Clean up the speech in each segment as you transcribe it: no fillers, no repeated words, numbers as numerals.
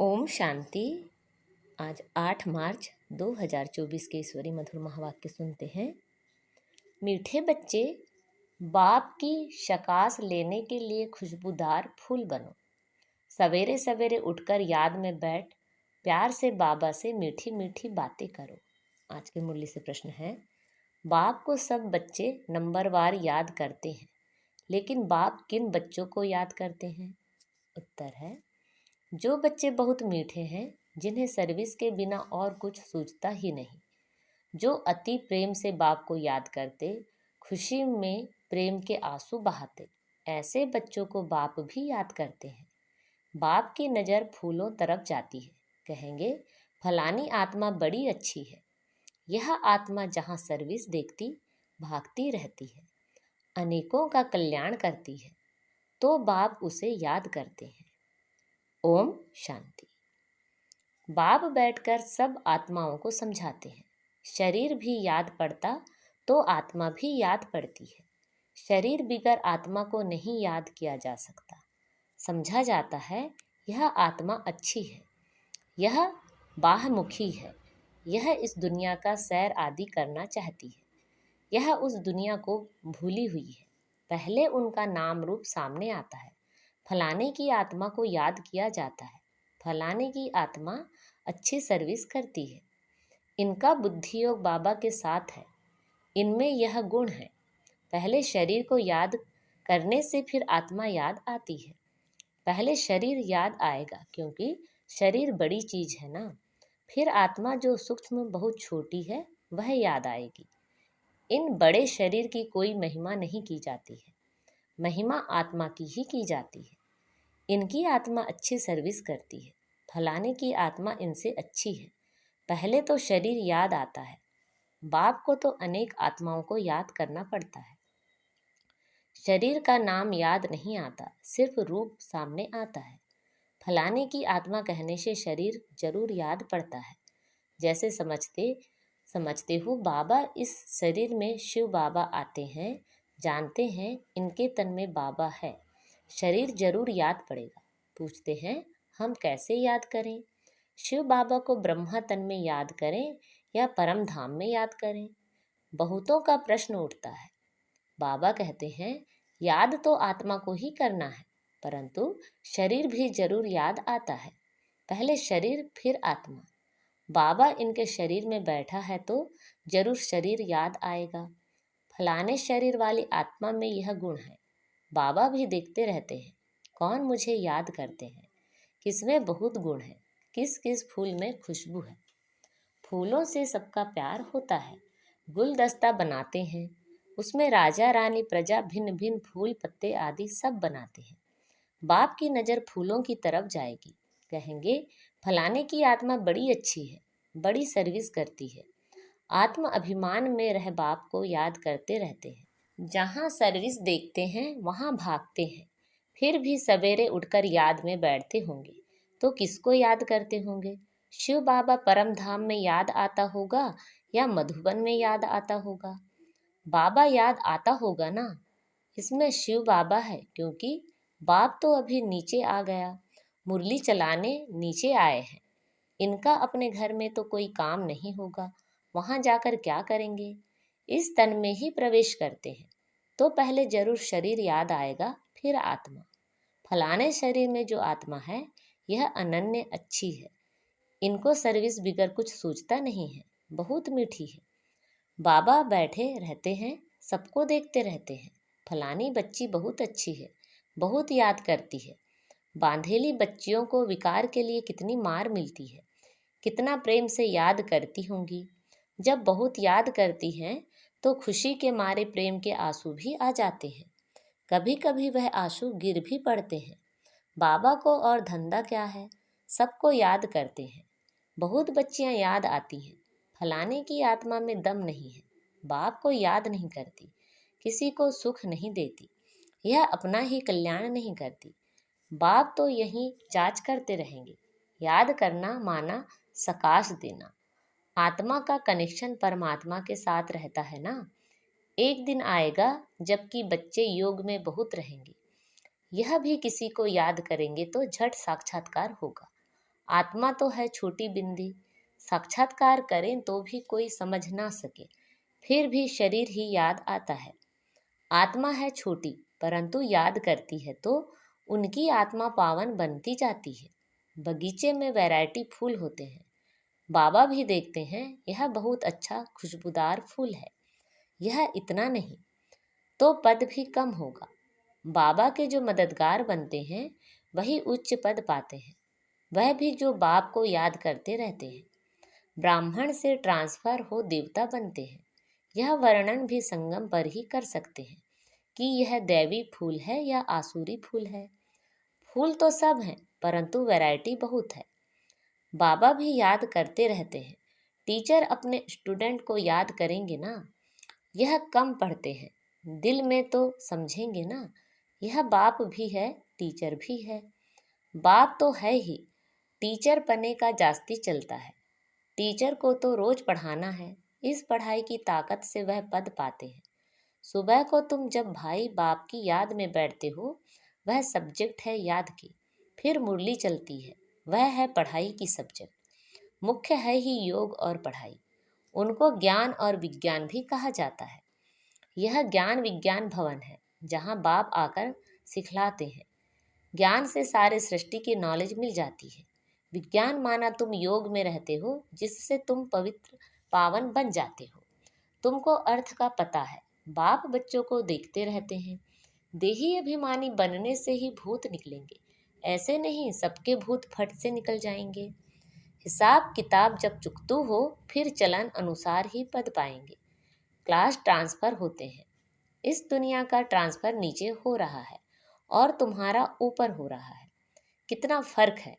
ओम शांति। आज 8 मार्च 2024 के ईश्वरी मधुर महावाक्य सुनते हैं। मीठे बच्चे, बाप की शकास लेने के लिए खुशबूदार फूल बनो। सवेरे सवेरे उठकर याद में बैठ प्यार से बाबा से मीठी मीठी बातें करो। आज के मुरली से प्रश्न है, बाप को सब बच्चे नंबरवार याद करते हैं, लेकिन बाप किन बच्चों को याद करते हैं? उत्तर है, जो बच्चे बहुत मीठे हैं, जिन्हें सर्विस के बिना और कुछ सूझता ही नहीं, जो अति प्रेम से बाप को याद करते, खुशी में प्रेम के आंसू बहाते, ऐसे बच्चों को बाप भी याद करते हैं। बाप की नज़र फूलों तरफ जाती है, कहेंगे फलानी आत्मा बड़ी अच्छी है। यह आत्मा जहाँ सर्विस देखती भागती रहती है, अनेकों का कल्याण करती है, तो बाप उसे याद करते हैं। ओम शांति। बाप बैठकर सब आत्माओं को समझाते हैं। शरीर भी याद पड़ता तो आत्मा भी याद पड़ती है। शरीर बिगर आत्मा को नहीं याद किया जा सकता। समझा जाता है यह आत्मा अच्छी है, यह बाहमुखी है, यह इस दुनिया का सैर आदि करना चाहती है, यह उस दुनिया को भूली हुई है। पहले उनका नाम रूप सामने आता है। फलाने की आत्मा को याद किया जाता है। फलाने की आत्मा अच्छी सर्विस करती है। इनका बुद्धि योग बाबा के साथ है। इनमें यह गुण है। पहले शरीर को याद करने से फिर आत्मा याद आती है। पहले शरीर याद आएगा, क्योंकि शरीर बड़ी चीज है ना। फिर आत्मा जो सूक्ष्म बहुत छोटी है वह याद आएगी। इन बड़े शरीर की कोई महिमा नहीं की जाती है, महिमा आत्मा की ही की जाती है। इनकी आत्मा अच्छी सर्विस करती है। फलाने की आत्मा इनसे अच्छी है। पहले तो शरीर याद आता है। बाप को तो अनेक आत्माओं को याद करना पड़ता है। शरीर का नाम याद नहीं आता, सिर्फ रूप सामने आता है। फलाने की आत्मा कहने से शरीर जरूर याद पड़ता है। जैसे समझते हो बाबा इस शरीर में शिव बाबा आते हैं, जानते हैं इनके तन में बाबा है, शरीर जरूर याद पड़ेगा। पूछते हैं हम कैसे याद करें? शिव बाबा को ब्रह्मा तन में याद करें या परम धाम में याद करें? बहुतों का प्रश्न उठता है। बाबा कहते हैं याद तो आत्मा को ही करना है, परंतु शरीर भी जरूर याद आता है। पहले शरीर फिर आत्मा। बाबा इनके शरीर में बैठा है तो जरूर शरीर याद आएगा। फलाने शरीर वाली आत्मा में यह गुण है। बाबा भी देखते रहते हैं कौन मुझे याद करते हैं, किसमें बहुत गुण है, किस किस फूल में खुशबू है। फूलों से सबका प्यार होता है। गुलदस्ता बनाते हैं, उसमें राजा रानी प्रजा भिन्न भिन्न फूल पत्ते आदि सब बनाते हैं। बाप की नज़र फूलों की तरफ जाएगी, कहेंगे फलाने की आत्मा बड़ी अच्छी है, बड़ी सर्विस करती है। आत्म अभिमान में रह बाप को याद करते रहते हैं। जहाँ सर्विस देखते हैं वहाँ भागते हैं। फिर भी सवेरे उठकर याद में बैठते होंगे तो किसको याद करते होंगे? शिव बाबा परम धाम में याद आता होगा या मधुबन में याद आता होगा? बाबा याद आता होगा ना। इसमें शिव बाबा है, क्योंकि बाप तो अभी नीचे आ गया, मुरली चलाने नीचे आए हैं। इनका अपने घर में तो कोई काम नहीं होगा, वहाँ जाकर क्या करेंगे? इस तन में ही प्रवेश करते हैं तो पहले जरूर शरीर याद आएगा, फिर आत्मा। फलाने शरीर में जो आत्मा है यह अनन्य अच्छी है। इनको सर्विस बिगर कुछ सूझता नहीं है, बहुत मीठी है। बाबा बैठे रहते हैं, सबको देखते रहते हैं। फलानी बच्ची बहुत अच्छी है, बहुत याद करती है। बांधेली बच्चियों को विकार के लिए कितनी मार मिलती है, कितना प्रेम से याद करती होंगी। जब बहुत याद करती हैं तो खुशी के मारे प्रेम के आंसू भी आ जाते हैं। कभी कभी वह आंसू गिर भी पड़ते हैं। बाबा को और धंधा क्या है, सबको याद करते हैं। बहुत बच्चियां याद आती हैं। फलाने की आत्मा में दम नहीं है, बाप को याद नहीं करती, किसी को सुख नहीं देती, यह अपना ही कल्याण नहीं करती। बाप तो यही जांच करते रहेंगे। याद करना माना सकाश देना। आत्मा का कनेक्शन परमात्मा के साथ रहता है ना। एक दिन आएगा जबकि बच्चे योग में बहुत रहेंगे, यह भी किसी को याद करेंगे तो झट साक्षात्कार होगा। आत्मा तो है छोटी बिंदी, साक्षात्कार करें तो भी कोई समझ ना सके, फिर भी शरीर ही याद आता है। आत्मा है छोटी परंतु याद करती है तो उनकी आत्मा पावन बनती जाती है। बगीचे में वैरायटी फूल होते हैं, बाबा भी देखते हैं यह बहुत अच्छा खुशबूदार फूल है, यह इतना नहीं तो पद भी कम होगा। बाबा के जो मददगार बनते हैं वही उच्च पद पाते हैं, वह भी जो बाप को याद करते रहते हैं। ब्राह्मण से ट्रांसफर हो देवता बनते हैं, यह वर्णन भी संगम पर ही कर सकते हैं कि यह दैवी फूल है या आसुरी फूल है। फूल तो सब हैं परंतु वैरायटी बहुत है। बाबा भी याद करते रहते हैं, टीचर अपने स्टूडेंट को याद करेंगे ना, यह कम पढ़ते हैं, दिल में तो समझेंगे ना, यह बाप भी है टीचर भी है। बाप तो है ही, टीचर पने का जास्ती चलता है। टीचर को तो रोज पढ़ाना है, इस पढ़ाई की ताकत से वह पद पाते हैं। सुबह को तुम जब भाई बाप की याद में बैठते हो, वह सब्जेक्ट है याद की। फिर मुरली चलती है, वह है पढ़ाई की सब्जेक्ट। मुख्य है ही योग और पढ़ाई, उनको ज्ञान और विज्ञान भी कहा जाता है। यह ज्ञान विज्ञान भवन है जहाँ बाप आकर सिखलाते हैं। ज्ञान से सारे सृष्टि की नॉलेज मिल जाती है। विज्ञान माना तुम योग में रहते हो जिससे तुम पवित्र पावन बन जाते हो। तुमको अर्थ का पता है। बाप बच्चों को देखते रहते हैं। देही अभिमानी बनने से ही भूत निकलेंगे, ऐसे नहीं सबके भूत फट से निकल जाएंगे। हिसाब किताब जब चुकतू हो फिर चलन अनुसार ही पद पाएंगे। क्लास ट्रांसफर होते हैं, इस दुनिया का ट्रांसफर नीचे हो रहा है और तुम्हारा ऊपर हो रहा है। कितना फर्क है,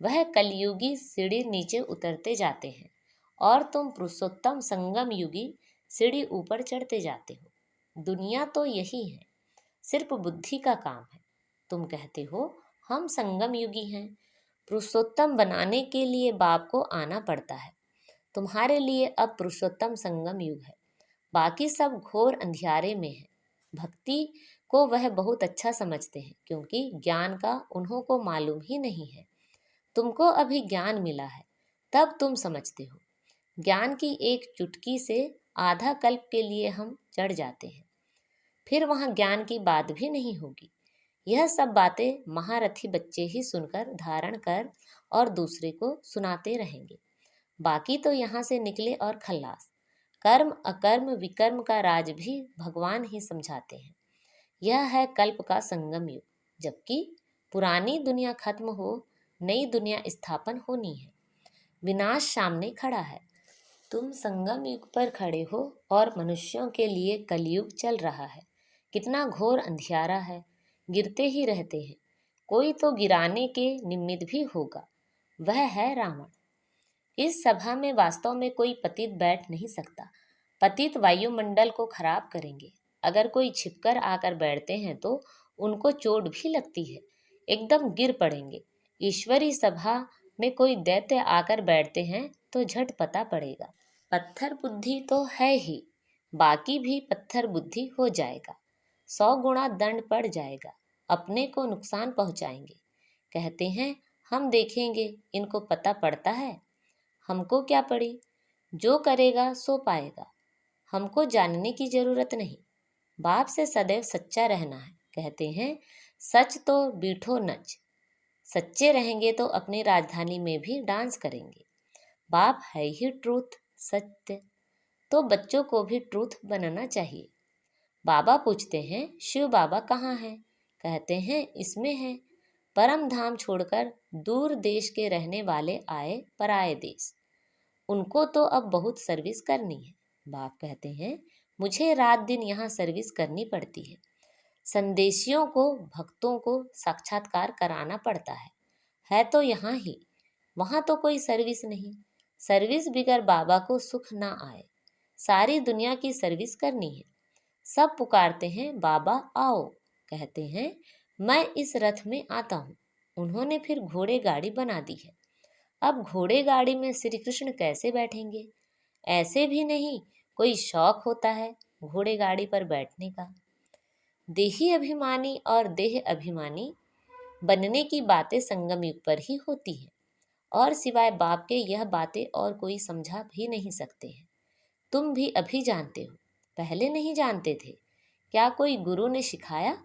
वह कलयुगी सीढ़ी नीचे उतरते जाते हैं और तुम पुरुषोत्तम संगम युगी सीढ़ी ऊपर चढ़ते जाते हो। दुनिया तो यही है, सिर्फ बुद्धि का काम है। तुम कहते हो हम संगम युगी हैं, पुरुषोत्तम बनाने के लिए बाप को आना पड़ता है। तुम्हारे लिए अब पुरुषोत्तम संगम युग है, बाकी सब घोर अंधियारे में है। भक्ति को वह बहुत अच्छा समझते हैं क्योंकि ज्ञान का उन्हों को मालूम ही नहीं है। तुमको अभी ज्ञान मिला है तब तुम समझते हो। ज्ञान की एक चुटकी से आधा कल्प के लिए हम चढ़ जाते हैं, फिर वहाँ ज्ञान की बात भी नहीं होगी। यह सब बातें महारथी बच्चे ही सुनकर धारण कर और दूसरे को सुनाते रहेंगे। बाकी तो यहाँ से निकले और खल्लास। कर्म अकर्म विकर्म का राज भी भगवान ही समझाते हैं। यह है कल्प का संगम युग, जबकि पुरानी दुनिया खत्म हो नई दुनिया स्थापन होनी है। विनाश सामने खड़ा है, तुम संगम युग पर खड़े हो और मनुष्यों के लिए कलयुग चल रहा है। कितना घोर अंधियारा है, गिरते ही रहते हैं, कोई तो गिराने के निमित्त भी होगा, वह है रावण। इस सभा में वास्तव में कोई पतित बैठ नहीं सकता, पतित वायुमंडल को खराब करेंगे। अगर कोई छिपकर आकर बैठते हैं तो उनको चोट भी लगती है, एकदम गिर पड़ेंगे। ईश्वरी सभा में कोई दैत्य आकर बैठते हैं तो झट पता पड़ेगा। पत्थर बुद्धि तो है ही, बाकी भी पत्थर बुद्धि हो जाएगा। 100 गुना दंड पड़ जाएगा, अपने को नुकसान पहुंचाएंगे। कहते हैं हम देखेंगे, इनको पता पड़ता है, हमको क्या पड़ी, जो करेगा सो पाएगा, हमको जानने की जरूरत नहीं। बाप से सदैव सच्चा रहना है। कहते हैं सच तो बीठो नच, सच्चे रहेंगे तो अपनी राजधानी में भी डांस करेंगे। बाप है ही ट्रूथ सत्य, तो बच्चों को भी ट्रूथ बनना चाहिए। बाबा पूछते हैं शिव बाबा कहाँ हैं? कहते हैं इसमें है। परम धाम छोड़कर दूर देश के रहने वाले आए पराए देश, उनको तो अब बहुत सर्विस करनी है। बाप कहते हैं मुझे रात दिन यहाँ सर्विस करनी पड़ती है। संदेशियों को भक्तों को साक्षात्कार कराना पड़ता है तो यहाँ ही, वहाँ तो कोई सर्विस नहीं। सर्विस बिगर बाबा को सुख ना आए। सारी दुनिया की सर्विस करनी है। सब पुकारते हैं बाबा आओ, कहते हैं मैं इस रथ में आता हूँ। उन्होंने फिर घोड़े गाड़ी बना दी है। अब घोड़े गाड़ी में श्री कृष्ण कैसे बैठेंगे? ऐसे भी नहीं, कोई शौक होता है घोड़े गाड़ी पर बैठने का। देही अभिमानी और देह अभिमानी बनने की बातें संगम युग पर ही होती है और सिवाय बाप के यह बातें और कोई समझा भी नहीं सकते हैं। तुम भी अभी जानते हो, पहले नहीं जानते थे। क्या कोई गुरु ने सिखाया?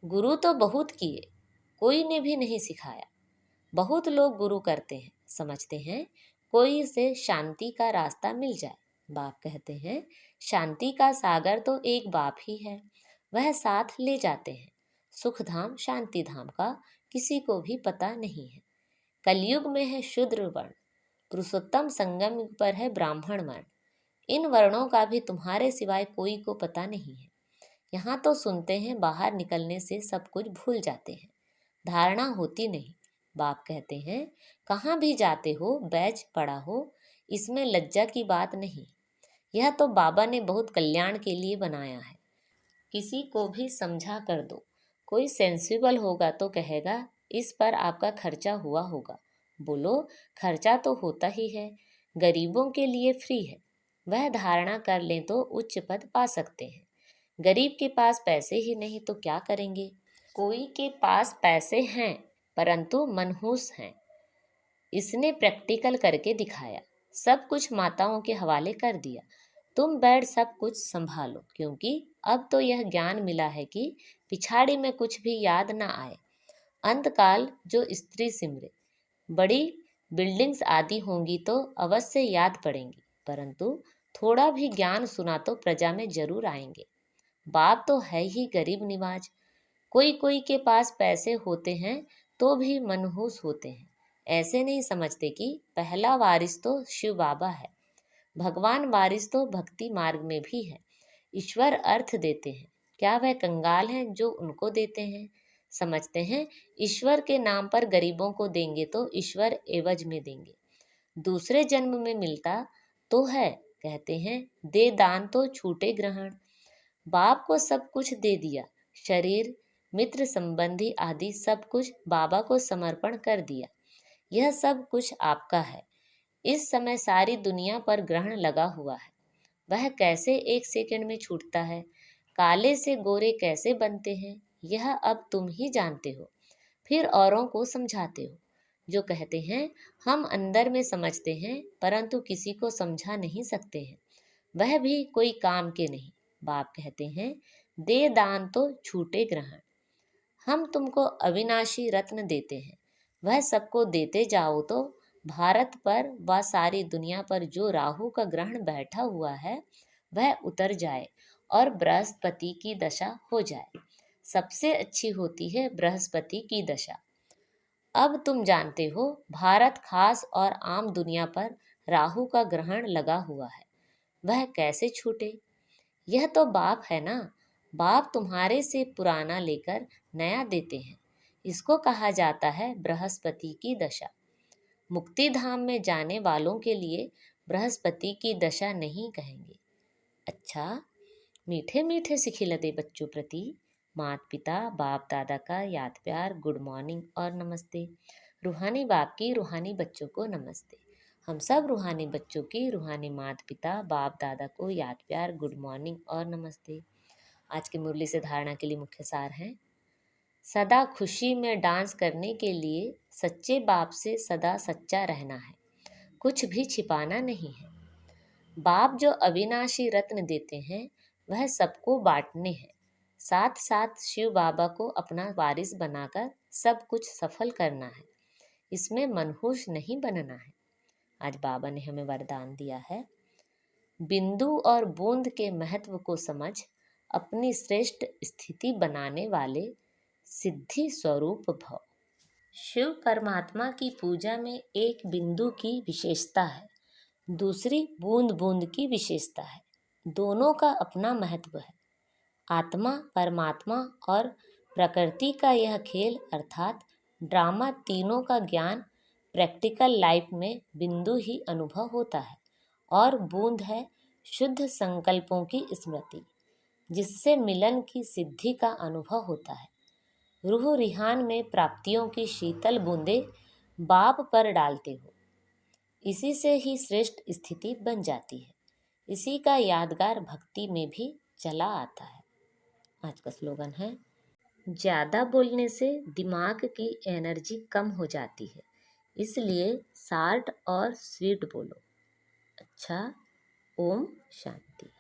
गुरु तो बहुत किए, कोई ने भी नहीं सिखाया। बहुत लोग गुरु करते हैं, समझते हैं कोई से शांति का रास्ता मिल जाए। बाप कहते हैं शांति का सागर तो एक बाप ही है, वह साथ ले जाते हैं। सुख धाम शांति धाम का किसी को भी पता नहीं है। कलयुग में है शूद्र वर्ण, पुरुषोत्तम संगम युग पर है ब्राह्मण वर्ण। इन वर्णों का भी तुम्हारे सिवाय कोई को पता नहीं है। यहाँ तो सुनते हैं, बाहर निकलने से सब कुछ भूल जाते हैं, धारणा होती नहीं। बाप कहते हैं कहाँ भी जाते हो बैच पड़ा हो, इसमें लज्जा की बात नहीं। यह तो बाबा ने बहुत कल्याण के लिए बनाया है। किसी को भी समझा कर दो, कोई सेंसिबल होगा तो कहेगा इस पर आपका खर्चा हुआ होगा। बोलो खर्चा तो होता ही है, गरीबों के लिए फ्री है। वह धारणा कर लें तो उच्च पद पा सकते हैं। गरीब के पास पैसे ही नहीं तो क्या करेंगे? कोई के पास पैसे हैं परंतु मनहूस हैं। इसने प्रैक्टिकल करके दिखाया, सब कुछ माताओं के हवाले कर दिया। तुम बैठ सब कुछ संभालो, क्योंकि अब तो यह ज्ञान मिला है कि पिछाड़ी में कुछ भी याद ना आए। अंतकाल जो स्त्री सिमरे, बड़ी बिल्डिंग्स आदि होंगी तो अवश्य याद पड़ेंगी, परंतु थोड़ा भी ज्ञान सुना तो प्रजा में जरूर आएंगे। बाप तो है ही गरीब निवाज। कोई कोई के पास पैसे होते हैं तो भी मनहूस होते हैं। ऐसे नहीं समझते कि पहला वारिस तो शिव बाबा है, भगवान वारिस तो भक्ति मार्ग में भी है। ईश्वर अर्थ देते हैं, क्या वह कंगाल हैं जो उनको देते हैं? समझते हैं ईश्वर के नाम पर गरीबों को देंगे तो ईश्वर एवज में देंगे। दूसरे जन्म में मिलता तो है, कहते हैं दे दान तो छूटे ग्रहण। बाप को सब कुछ दे दिया, शरीर मित्र संबंधी आदि सब कुछ बाबा को समर्पण कर दिया। यह सब कुछ आपका है। इस समय सारी दुनिया पर ग्रहण लगा हुआ है, वह कैसे एक सेकंड में छूटता है? काले से गोरे कैसे बनते हैं, यह अब तुम ही जानते हो, फिर औरों को समझाते हो। जो कहते हैं हम अंदर में समझते हैं परंतु किसी को समझा नहीं सकते हैं, वह भी कोई काम के नहीं। बाप कहते हैं दे दान तो छूटे ग्रहण। हम तुमको अविनाशी रत्न देते हैं, वह सबको देते जाओ तो भारत पर व सारी दुनिया पर जो राहु का ग्रहण बैठा हुआ है वह उतर जाए और बृहस्पति की दशा हो जाए। सबसे अच्छी होती है बृहस्पति की दशा। अब तुम जानते हो भारत खास और आम दुनिया पर राहु का ग्रहण लगा हुआ है, वह कैसे छूटे? यह तो बाप है ना। बाप तुम्हारे से पुराना लेकर नया देते हैं, इसको कहा जाता है बृहस्पति की दशा। मुक्ति धाम में जाने वालों के लिए बृहस्पति की दशा नहीं कहेंगे। अच्छा, मीठे मीठे सिखिलते बच्चों प्रति माता पिता बाप दादा का याद प्यार, गुड मॉर्निंग और नमस्ते। रूहानी बाप की रूहानी बच्चों को नमस्ते। हम सब रूहानी बच्चों की रूहानी माता पिता बाप दादा को याद प्यार, गुड मॉर्निंग और नमस्ते। आज की मुरली से धारणा के लिए मुख्य सार हैं, सदा खुशी में डांस करने के लिए सच्चे बाप से सदा सच्चा रहना है, कुछ भी छिपाना नहीं है। बाप जो अविनाशी रत्न देते हैं वह सबको बांटने हैं, साथ साथ शिव बाबा को अपना वारिस बनाकर सब कुछ सफल करना है, इसमें मनहूस नहीं बनना है। आज बाबा ने हमें वरदान दिया है, बिंदु और बूंद के महत्व को समझ अपनी श्रेष्ठ स्थिति बनाने वाले सिद्धि स्वरूप भव। शिव परमात्मा की पूजा में एक बिंदु की विशेषता है, दूसरी बूंद बूंद की विशेषता है। दोनों का अपना महत्व है। आत्मा परमात्मा और प्रकृति का यह खेल अर्थात ड्रामा, तीनों का ज्ञान प्रैक्टिकल लाइफ में बिंदु ही अनुभव होता है और बूंद है शुद्ध संकल्पों की स्मृति, जिससे मिलन की सिद्धि का अनुभव होता है। रूह रिहान में प्राप्तियों की शीतल बूंदें बाप पर डालते हो, इसी से ही श्रेष्ठ स्थिति बन जाती है। इसी का यादगार भक्ति में भी चला आता है। आज का स्लोगन है, ज़्यादा बोलने से दिमाग की एनर्जी कम हो जाती है, इसलिए शार्ट और स्वीट बोलो। अच्छा, ओम शांति।